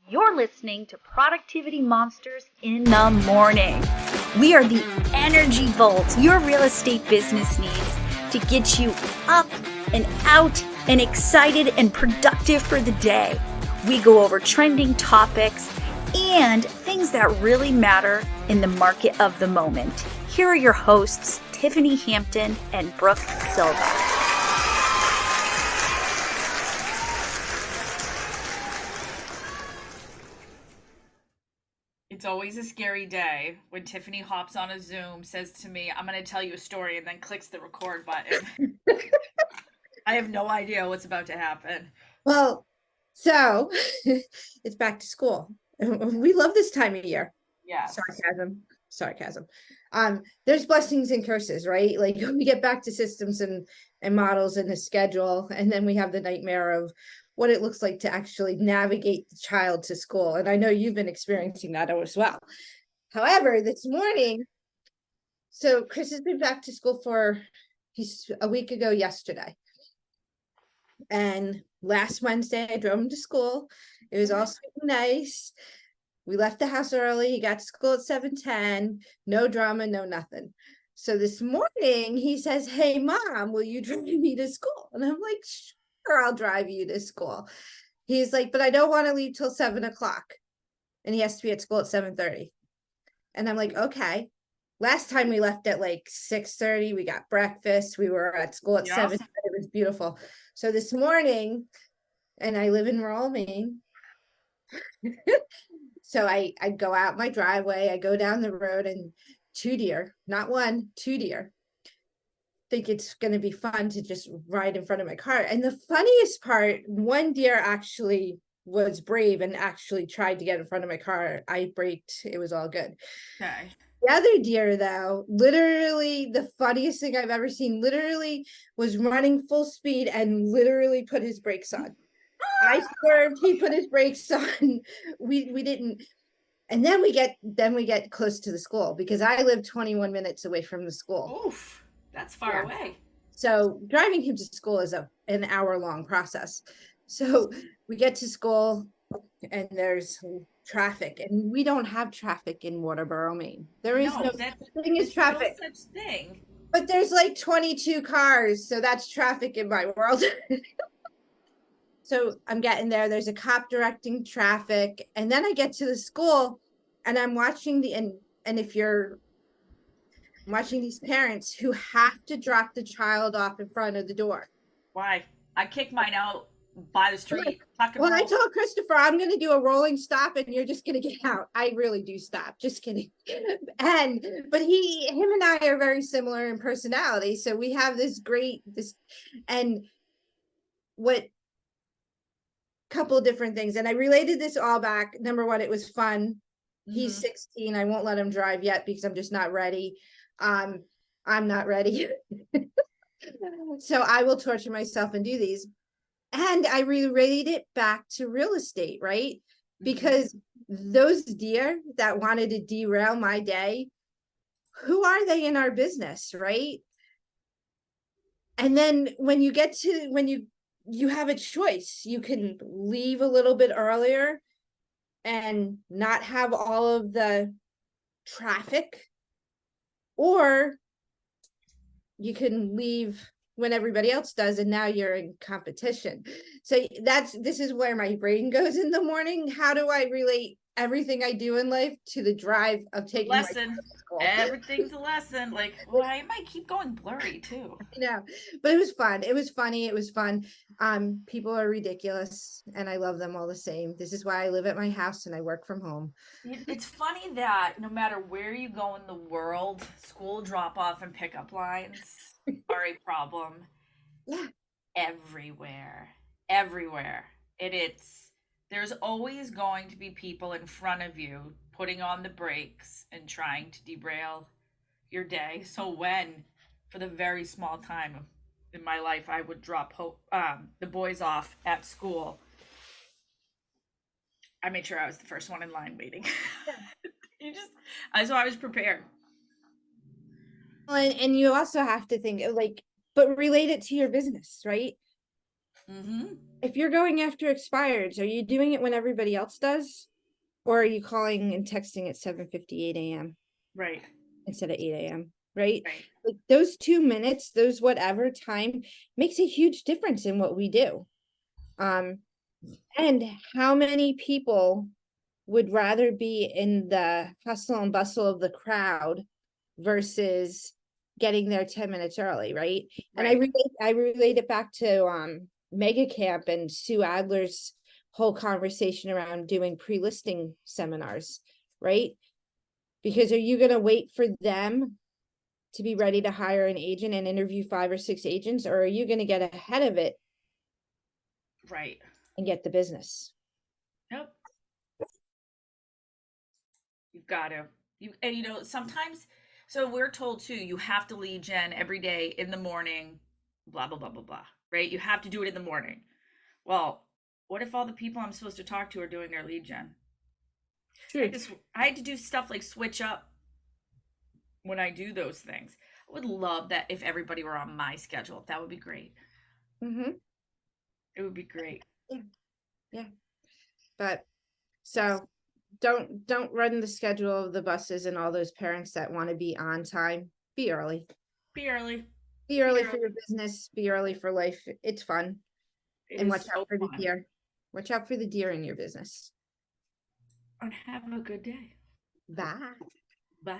You're listening to Productivity Monsters in the Morning. We are the energy volt your real estate business needs to get you up and out and excited and productive for the day. We go over trending topics and things that really matter in the market of the moment. Here are your hosts, Tiffany Hampton and Brooke Silva. It's always a scary day when Tiffany hops on a Zoom, says to me, I'm going to tell you a story, and then clicks the record button. I have no idea what's about to happen. Well, so it's back to school. We love this time of year. Yeah. Sarcasm. There's blessings and curses, right? Like we get back to systems and models and the schedule, and then we have the nightmare of what it looks like to actually navigate the child to school. And I know you've been experiencing that as well. However, this morning, so Chris has been back to school he's a week ago yesterday. And last Wednesday, I drove him to school. It was all sweet and nice. We left the house early. He got to school at 7:10. No drama, no nothing. So this morning, he says, "Hey, Mom, will you drive me to school?" And I'm like, "Sure, I'll drive you to school." He's like, "But I don't want to leave till 7 o'clock." And he has to be at school at 7:30. And I'm like, "Okay." Last time we left at like 6:30. We got breakfast. We were at school at 7. It was beautiful. So this morning, and I live in rural Maine. So I go out my driveway, I go down the road, and 2 deer, not one, 2 deer, think it's going to be fun to just ride in front of my car. And the funniest part, one deer actually was brave and actually tried to get in front of my car. I braked. It was all good. Okay. The other deer, though, literally the funniest thing I've ever seen, literally was running full speed and literally put his brakes on. I swerved, he put his brakes on. We didn't. And then we get close to the school because I live 21 minutes away from the school. Oof, that's far away. So driving him to school is an hour-long process. So we get to school and there's traffic, and we don't have traffic in Waterboro, Maine. There is no such thing as traffic. No such thing. But there's like 22 cars, so that's traffic in my world. So I'm getting there. There's a cop directing traffic, and then I get to the school, and I'm watching I'm watching these parents who have to drop the child off in front of the door. Why? I kicked mine out by the street. Well, I told Christopher I'm going to do a rolling stop, and you're just going to get out. I really do stop. Just kidding. But him and I are very similar in personality, so we have and what. Couple of different things, and I related this all back. Number one, it was fun. He's 16. I won't let him drive yet because I'm just not ready. I'm not ready. So I will torture myself and do these. And I related it back to real estate, right? Because those deer that wanted to derail my day, who are they in our business, right? And then when you have a choice. You can leave a little bit earlier and not have all of the traffic, or you can leave when everybody else does, and now you're in competition. So this is where my brain goes in the morning. How do I relate everything I do in life to the drive of taking lesson? Everything's a lesson. Like, why might keep going blurry too? But it was fun. It was funny. It was fun. People are ridiculous, and I love them all the same. This is why I live at my house and I work from home. It's funny that no matter where you go in the world, school drop-off and pickup lines are a problem. Yeah. Everywhere. There's always going to be people in front of you putting on the brakes and trying to derail your day. So when, for the very small time in my life, I would drop the boys off at school, I made sure I was the first one in line waiting. So I was prepared. And you also have to think but relate it to your business, right? if you're going after expireds, are you doing it when everybody else does? Or are you calling and texting at 7:58 a.m. Right. instead of 8 a.m., right? Right. Like those 2 minutes, those whatever time makes a huge difference in what we do. And how many people would rather be in the hustle and bustle of the crowd versus getting there 10 minutes early, right? And Right. I relate it back to Mega Camp and Sue Adler's whole conversation around doing pre-listing seminars, right? Because are you going to wait for them to be ready to hire an agent and interview 5 or 6 agents, or are you going to get ahead of it Right. and get the business? Yep. You've got to. And you know, sometimes, so we're told too, you have to lead gen every day in the morning, blah, blah, blah, blah, blah, right? You have to do it in the morning. Well, what if all the people I'm supposed to talk to are doing their lead gen? True. I had to do stuff like switch up when I do those things. I would love that if everybody were on my schedule. That would be great. Mm-hmm. It would be great. Yeah. But so don't run the schedule of the buses and all those parents that want to be on time. Be early. Be early. Be early early. for your business. Be early for life. It's fun. It And is watch so out for the fun. deer. Watch out for the deer in your business. And have a good day. Bye. Bye.